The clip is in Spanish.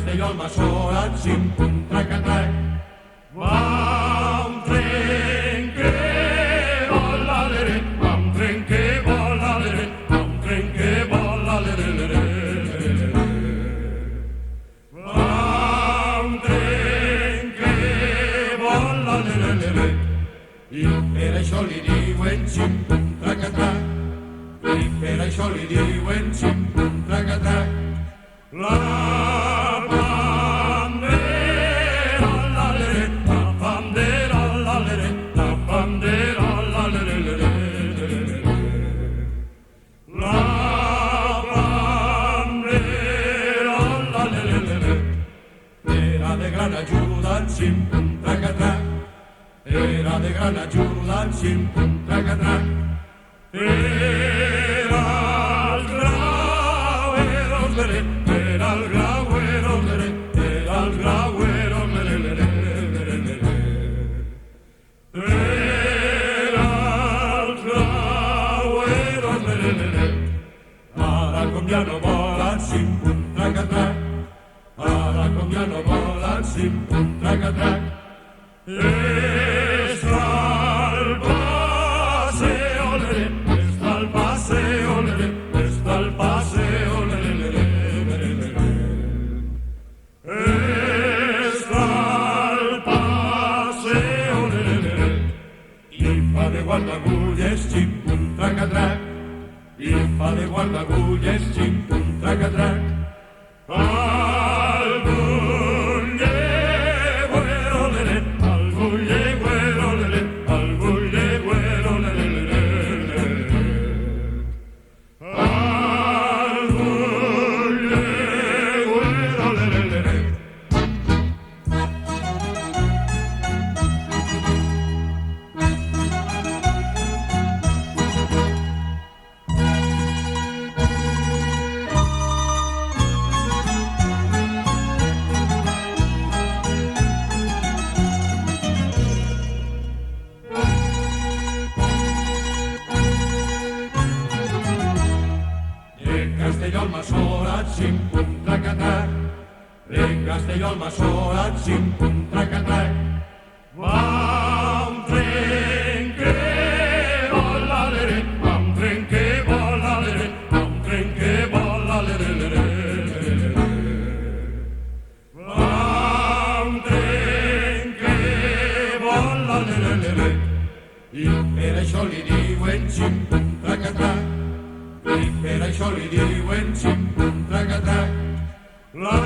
Castelló al Masora, xim, pum, trac-a-trac. Va un tren que vola, l'ere, va un tren que vola, l'ere, va un tren que vola, l'ere, l'ere. Va un tren que vola, l'ere, l'ere. I per això li diuen xim, pum, trac-a-trac. I per això li diuen xim, pum, trac-a-trac. La bandera, la lere, la bandera, la lere, la bandera, la lere, lere, lere. La bandera, la lere, lere. Era de gran ajuda, xim, pum, trac-a-trac. Era de gran ajuda, xim, pum, trac-a-trac. Era el grauero, lere, era el grauero, lere, era el grauero, lere, lere, lere, lere. Era el grauero, lere, lere. Ara com ja no volen, xim, pum, trac-a-trac. Ara com ja no volen, xim, pum, trac-a-trac. Està el paseo, lere, està el paseo, lere, està el paseo, lere, lere, lere, lere. Està el paseo, lere, lere. I fa de guardagulles, xim, pum, trac-a-trac. I fa de guardagulles, xim, pum, trac-a-trac. Algun llegüero, lere, algun llegüero, lere, algun llegüero, lere, lere, lere. Algun llegüero, lere, lere. Castelló al Masora, xim, pum, trac-a-trac. Castelló al Masora, xim, pum, trac-a-trac. Va un tren que vola, l'ere, va un tren que vola, l'ere, va un tren que vola, l'ere, l'ere, l'ere. Va un tren que vola, l'ere, l'ere. I per això li diuen xim, pum, trac-a-trac. I per això li diuen xim, pum, trac-a-trac. La